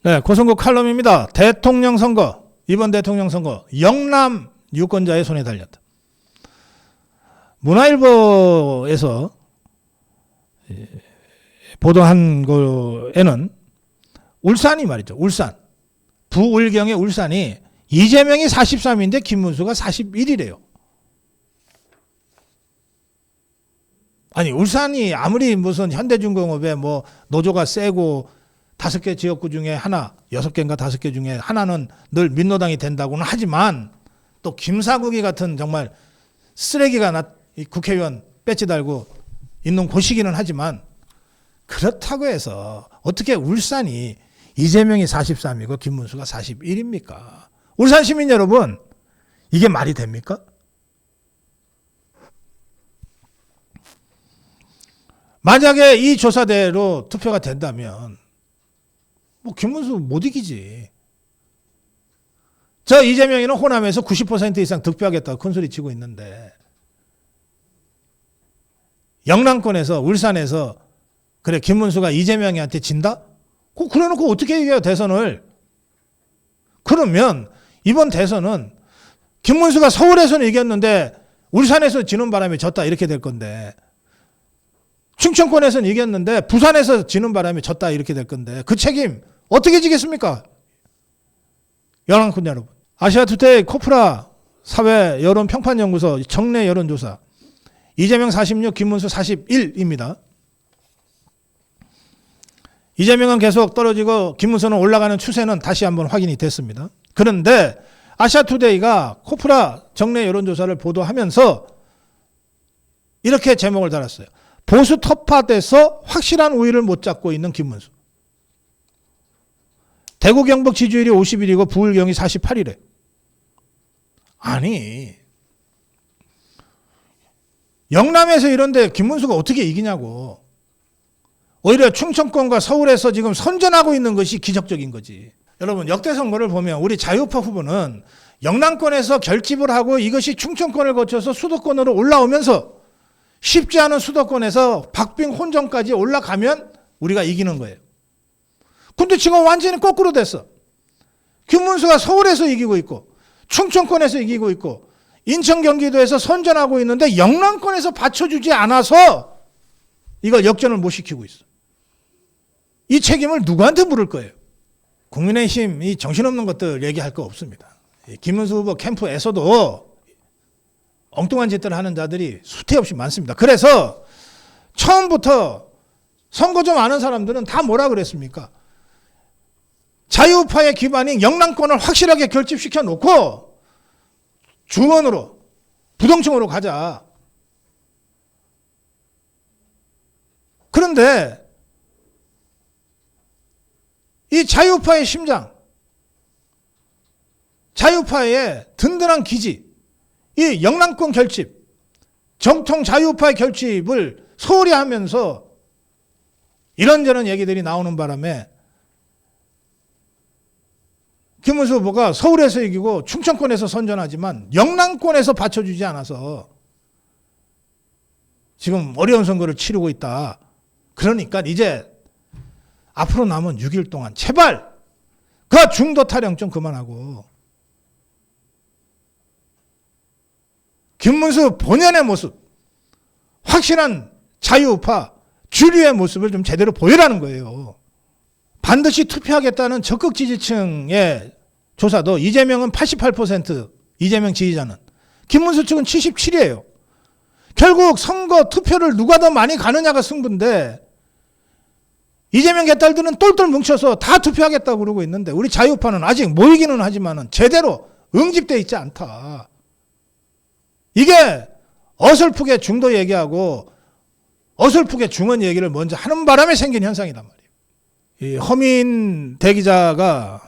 네, 고성국 칼럼입니다. 대통령 선거, 이번 대통령 선거 영남 유권자의 손에 달렸다. 문화일보에서 보도한 거에는 울산이 말이죠. 울산. 부울경의 울산이 이재명이 43인데 김문수가 41이래요. 아니 울산이 아무리 무슨 현대중공업에 뭐 노조가 세고 5개 지역구 중에 하나, 6개인가 5개 중에 하나는 늘 민노당이 된다고는 하지만 또 김사국이 같은 정말 쓰레기가 국회의원 배지 달고 있는 곳이기는 하지만 그렇다고 해서 어떻게 울산이 이재명이 43이고 김문수가 41입니까? 울산 시민 여러분, 이게 말이 됩니까? 만약에 이 조사대로 투표가 된다면 뭐 김문수 못 이기지. 저 이재명이는 호남에서 90% 이상 득표하겠다고 큰소리 치고 있는데 영남권에서 울산에서 그래 김문수가 이재명이한테 진다? 그래놓고 어떻게 이겨요 대선을? 그러면 이번 대선은 김문수가 서울에서는 이겼는데 울산에서 지는 바람에 졌다 이렇게 될 건데 충청권에서는 이겼는데 부산에서 지는 바람에 졌다 이렇게 될 건데 그 책임 어떻게 지겠습니까? 영남권 여러분. 아시아투데이 코프라 사회 여론 평판연구소 정례 여론조사 이재명 46, 김문수 41입니다. 이재명은 계속 떨어지고 김문수는 올라가는 추세는 다시 한번 확인이 됐습니다. 그런데 아시아투데이가 코프라 정례 여론조사를 보도하면서 이렇게 제목을 달았어요. 보수 텃밭에서 확실한 우위를 못 잡고 있는 김문수. 대구 경북 지지율이 51이고 부울경이 48이래. 아니 영남에서 이런데 김문수가 어떻게 이기냐고. 오히려 충청권과 서울에서 지금 선전하고 있는 것이 기적적인 거지. 여러분 역대 선거를 보면 우리 자유파 후보는 영남권에서 결집을 하고 이것이 충청권을 거쳐서 수도권으로 올라오면서 쉽지 않은 수도권에서 박빙 혼전까지 올라가면 우리가 이기는 거예요. 근데 지금 완전히 거꾸로 됐어. 김문수가 서울에서 이기고 있고 충청권에서 이기고 있고 인천 경기도에서 선전하고 있는데 영남권에서 받쳐주지 않아서 이걸 역전을 못 시키고 있어. 이 책임을 누구한테 물을 거예요? 국민의힘 이 정신없는 것들 얘기할 거 없습니다. 김문수 후보 캠프에서도 엉뚱한 짓들을 하는 자들이 수태없이 많습니다. 그래서 처음부터 선거 좀 아는 사람들은 다 뭐라 그랬습니까? 자유파의 기반인 영남권을 확실하게 결집시켜 놓고 중원으로 부동층으로 가자. 그런데 이 자유파의 심장, 자유파의 든든한 기지, 이 영남권 결집, 정통 자유파의 결집을 소홀히 하면서 이런저런 얘기들이 나오는 바람에 김문수 후보가 서울에서 이기고 충청권에서 선전하지만 영남권에서 받쳐주지 않아서 지금 어려운 선거를 치르고 있다. 그러니까 이제 앞으로 남은 6일 동안 제발 그 중도 타령 좀 그만하고 김문수 본연의 모습, 확실한 자유우파 주류의 모습을 좀 제대로 보여라는 거예요. 반드시 투표하겠다는 적극 지지층의 조사도 이재명은 88%, 이재명 지지자는. 김문수 측은 77이에요. 결국 선거 투표를 누가 더 많이 가느냐가 승부인데 이재명 개딸들은 똘똘 뭉쳐서 다 투표하겠다고 그러고 있는데 우리 자유파는 아직 모이기는 하지만 제대로 응집되어 있지 않다. 이게 어설프게 중도 얘기하고 어설프게 중원 얘기를 먼저 하는 바람에 생긴 현상이란 말이에요. 이 허민 대기자가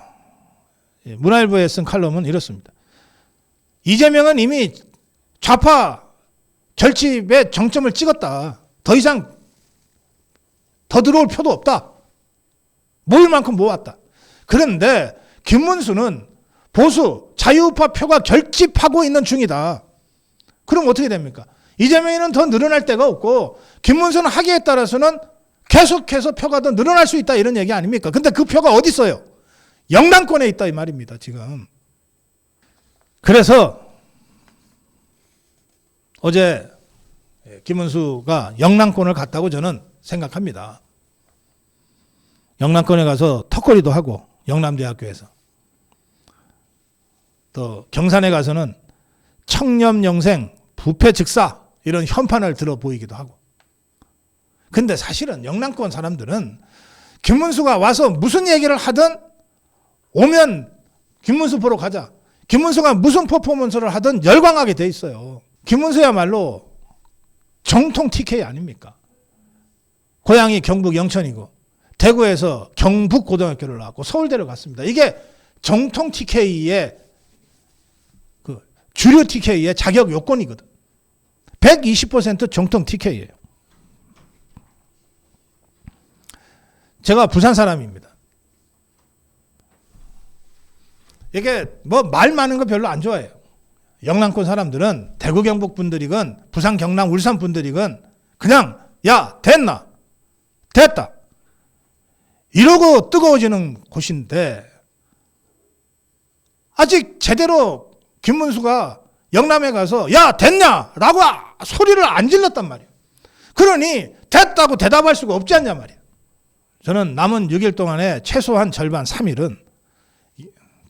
문화일보에 쓴 칼럼은 이렇습니다. 이재명은 이미 좌파 결집에 정점을 찍었다. 더 이상 더 들어올 표도 없다. 모일 만큼 모았다. 그런데 김문수는 보수 자유우파 표가 결집하고 있는 중이다. 그럼 어떻게 됩니까? 이재명이는 더 늘어날 데가 없고 김문수는 하기에 따라서는 계속해서 표가 더 늘어날 수 있다 이런 얘기 아닙니까? 근데 그 표가 어디 있어요? 영남권에 있다 이 말입니다. 지금. 그래서 어제 김문수가 영남권을 갔다고 저는 생각합니다. 영남권에 가서 턱걸이도 하고 영남대학교에서 또 경산에 가서는 청렴영생 부패즉사 이런 현판을 들어 보이기도 하고. 근데 사실은 영남권 사람들은 김문수가 와서 무슨 얘기를 하든 오면 김문수 보러 가자. 김문수가 무슨 퍼포먼스를 하든 열광하게 돼 있어요. 김문수야말로 정통 TK 아닙니까? 고향이 경북 영천이고 대구에서 경북고등학교를 나왔고 서울대를 갔습니다. 이게 정통 TK의 그 주류 TK의 자격 요건이거든. 120% 정통 TK예요. 제가 부산 사람입니다. 이게 뭐 말 많은 거 별로 안 좋아해요. 영남권 사람들은 대구 경북 분들이건 부산 경남 울산 분들이건 그냥 야 됐나 됐다 이러고 뜨거워지는 곳인데 아직 제대로 김문수가 영남에 가서 야 됐냐라고 소리를 안 질렀단 말이에요. 그러니 됐다고 대답할 수가 없지 않냐 말이에요. 저는 남은 6일 동안에 최소한 절반 3일은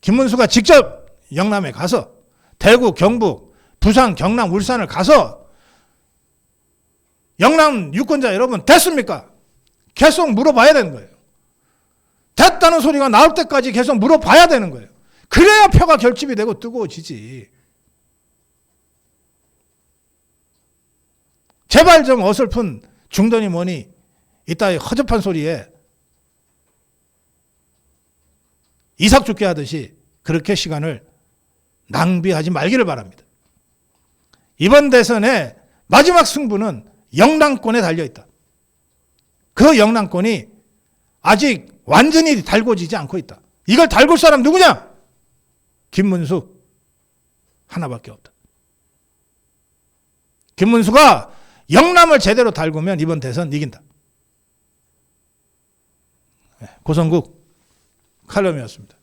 김문수가 직접 영남에 가서 대구, 경북, 부산, 경남, 울산을 가서 영남 유권자 여러분 됐습니까? 계속 물어봐야 되는 거예요. 됐다는 소리가 나올 때까지 계속 물어봐야 되는 거예요. 그래야 표가 결집이 되고 뜨거워지지. 제발 좀 어설픈 중더니 뭐니 이따위 허접한 소리에 이삭 죽게 하듯이 그렇게 시간을 낭비하지 말기를 바랍니다. 이번 대선의 마지막 승부는 영남권에 달려있다. 그 영남권이 아직 완전히 달궈지지 않고 있다. 이걸 달굴 사람 누구냐? 김문수 하나밖에 없다. 김문수가 영남을 제대로 달구면 이번 대선 이긴다. 고성국 칼럼이었습니다.